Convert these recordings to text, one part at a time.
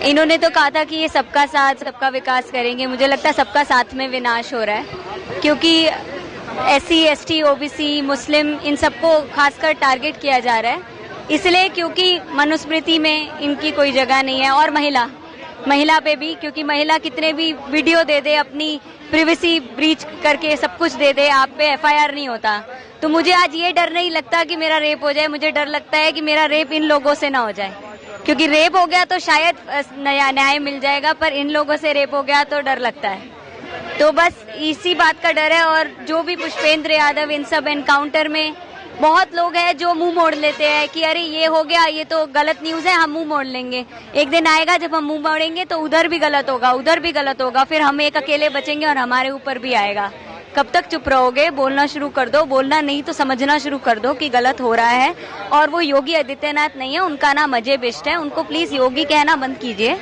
इन्होंने तो कहा था कि ये सबका साथ सबका विकास करेंगे। मुझे लगता है सबका साथ में विनाश हो रहा है, क्योंकि SC, ST, OBC, मुस्लिम इन सबको खासकर टारगेट किया जा रहा है, इसलिए क्योंकि मनुस्मृति में इनकी कोई जगह नहीं है। और महिला पे भी, क्योंकि महिला कितने भी वीडियो दे दे, अपनी प्रिवेसी ब्रीच करके सब कुछ दे दे, आप पे FIR नहीं होता। तो मुझे आज ये डर नहीं लगता कि मेरा रेप हो जाए, मुझे डर लगता है कि मेरा रेप इन लोगों से ना हो जाए, क्योंकि रेप हो गया तो शायद न्याय मिल जाएगा, पर इन लोगों से रेप हो गया तो डर लगता है। तो बस इसी बात का डर है। और जो भी पुष्पेंद्र यादव इन सब एनकाउंटर में बहुत लोग हैं जो मुंह मोड़ लेते हैं कि अरे ये हो गया, ये तो गलत न्यूज है, हम मुंह मोड़ लेंगे। एक दिन आएगा जब हम मुंह मोड़ेंगे तो उधर भी गलत होगा, उधर भी गलत होगा, फिर हम एक अकेले बचेंगे और हमारे ऊपर भी आएगा। कब तक चुप रहोगे? बोलना शुरू कर दो। बोलना नहीं तो समझना शुरू कर दो कि गलत हो रहा है। और वो योगी आदित्यनाथ नहीं है, उनका नाम अजय बिष्ट है, उनको प्लीज योगी कहना बंद कीजिए।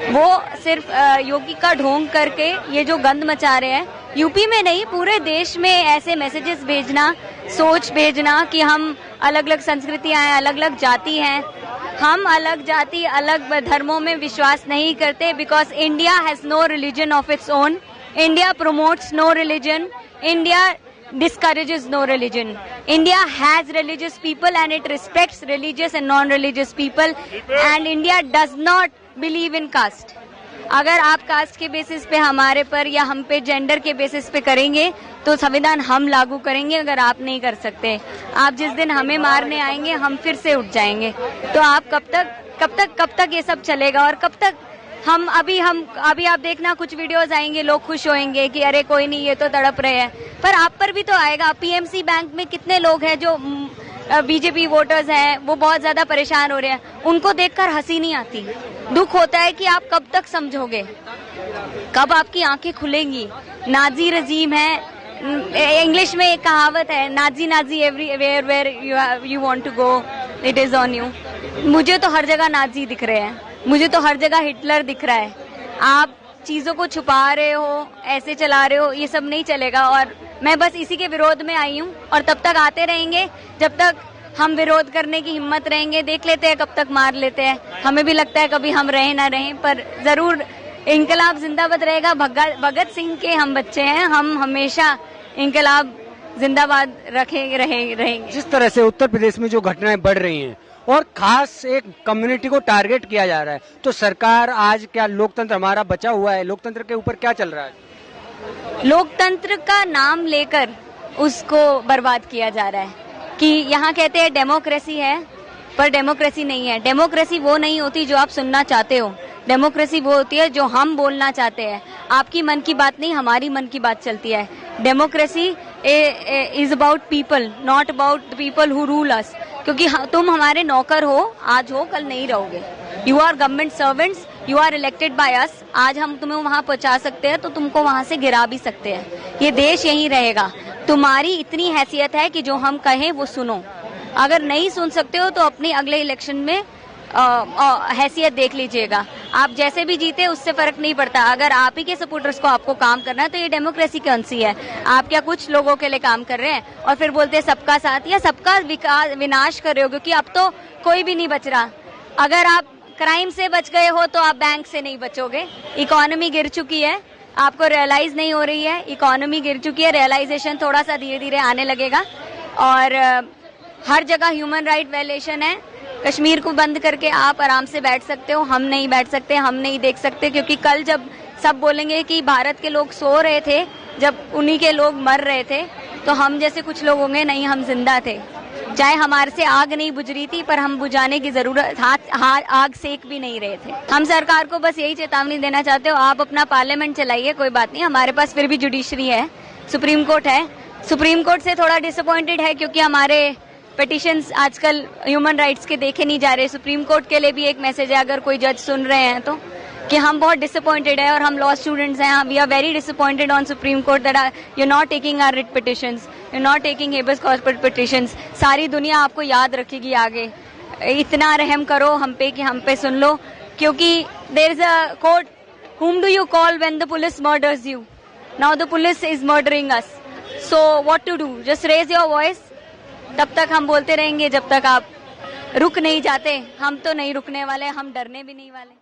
वो सिर्फ योगी का ढोंग करके ये जो गंद मचा रहे हैं, यूपी में नहीं पूरे देश में ऐसे मैसेजेस भेजना, सोच भेजना कि हम अलग अलग संस्कृतियां हैं, अलग अलग जाति हैं। हम अलग जाति अलग धर्मों में विश्वास नहीं करते, because India has no religion of its own. India promotes no religion. India discourages no religion. India has religious people and it respects religious and non-religious people. And India does not believe in caste. अगर आप cast के basis पे हमारे पर या हम पे gender के बेसिस पे करेंगे तो संविधान हम लागू करेंगे। अगर आप नहीं कर सकते, आप जिस दिन हमें मारने आएंगे हम फिर से उठ जाएंगे। तो आप कब तक ये सब चलेगा? और कब तक हम अभी आप देखना कुछ वीडियोस आएंगे, लोग खुश होंगे कि अरे कोई नहीं, ये तो तड़प रहे हैं, पर आप पर भी तो आएगा। PMC बैंक में कितने लोग हैं जो BJP वोटर्स हैं, वो बहुत ज्यादा परेशान हो रहे हैं, उनको देखकर हंसी नहीं आती, दुख होता है कि आप कब तक समझोगे, कब आपकी आंखें खुलेंगी। नाजी रजीम है, इंग्लिश में एक कहावत है, नाजी everywhere where you want to go it is on you. मुझे तो हर जगह नाजी दिख रहे हैं, मुझे तो हर जगह हिटलर दिख रहा है। आप चीजों को छुपा रहे हो, ऐसे चला रहे हो, ये सब नहीं चलेगा। और मैं बस इसी के विरोध में आई हूँ और तब तक आते रहेंगे जब तक हम विरोध करने की हिम्मत रहेंगे। देख लेते हैं कब तक मार लेते हैं, हमें भी लगता है कभी हम रहे ना रहे, पर जरूर इंकलाब जिंदाबाद रहेगा। भगत सिंह के हम बच्चे हैं, हम हमेशा इंकलाब जिंदाबाद रहेंगे। जिस तरह से उत्तर प्रदेश में जो घटनाएं बढ़ रही हैं और खास एक कम्युनिटी को टारगेट किया जा रहा है, तो सरकार आज क्या, लोकतंत्र हमारा बचा हुआ है, लोकतंत्र के ऊपर क्या चल रहा है? लोकतंत्र का नाम लेकर उसको बर्बाद किया जा रहा है कि यहाँ कहते हैं डेमोक्रेसी है, पर डेमोक्रेसी नहीं है। डेमोक्रेसी वो नहीं होती जो आप सुनना चाहते हो, डेमोक्रेसी वो होती है जो हम बोलना चाहते हैं। आपकी मन की बात नहीं, हमारी मन की बात चलती है। Democracy is about people, not about the people who rule अस। क्योंकि तुम हमारे नौकर हो, आज हो कल नहीं रहोगे। You are government servants, you are elected by us. आज हम तुम्हें वहां पहुंचा सकते हैं तो तुमको वहां से गिरा भी सकते हैं। ये देश यहीं रहेगा। तुम्हारी इतनी हैसियत है कि जो हम कहें वो सुनो। अगर नहीं सुन सकते हो तो अपने अगले इलेक्शन में हैसियत देख लीजिएगा। आप जैसे भी जीते उससे फर्क नहीं पड़ता। अगर आप ही के सपोर्टर्स को आपको काम करना है तो ये डेमोक्रेसी कौन सी है? आप क्या कुछ लोगों के लिए काम कर रहे हैं और फिर बोलते हैं सबका साथ या सबका विनाश कर रहे हो? क्योंकि अब तो कोई भी नहीं बच रहा। अगर आप क्राइम से बच गए हो तो आप बैंक से नहीं बचोगे। इकोनॉमी गिर चुकी है, आपको रियलाइज नहीं हो रही है। इकोनॉमी गिर चुकी है, रियलाइजेशन थोड़ा सा धीरे धीरे आने लगेगा। और हर जगह ह्यूमन राइट वायलेशन है। कश्मीर को बंद करके आप आराम से बैठ सकते हो, हम नहीं बैठ सकते, हम नहीं देख सकते। क्योंकि कल जब सब बोलेंगे कि भारत के लोग सो रहे थे जब उन्हीं के लोग मर रहे थे, तो हम जैसे कुछ लोग होंगे नहीं, हम जिंदा थे। चाहे हमारे से आग नहीं बुझ रही थी, पर हम बुझाने की जरूरत, आग सेक भी नहीं रहे थे। हम सरकार को बस यही चेतावनी देना चाहते हो, आप अपना पार्लियामेंट चलाइए, कोई बात नहीं, हमारे पास फिर भी जुडिशरी है, सुप्रीम कोर्ट है। सुप्रीम कोर्ट से थोड़ा डिसअपॉइंटेड है क्योंकि हमारे पिटिशंस आजकल ह्यूमन राइट्स के देखे नहीं जा रहे। सुप्रीम कोर्ट के लिए भी एक मैसेज है, अगर कोई जज सुन रहे हैं तो, कि हम बहुत डिसअपॉइंटेड है और हम लॉ स्टूडेंट्स हैं, we are very disappointed on Supreme Court that you not taking our writ petitions, you not taking habeas corpus petitions. सारी दुनिया आपको याद रखेगी आगे। इतना रहम करो हम पे कि हम पे सुन लो, क्योंकि there is a court, whom do you call when the police murders you? Now the police is murdering us. So what to do? Just raise your voice. तब तक हम बोलते रहेंगे जब तक आप रुक नहीं जाते। हम तो नहीं रुकने वाले, हम डरने भी नहीं वाले।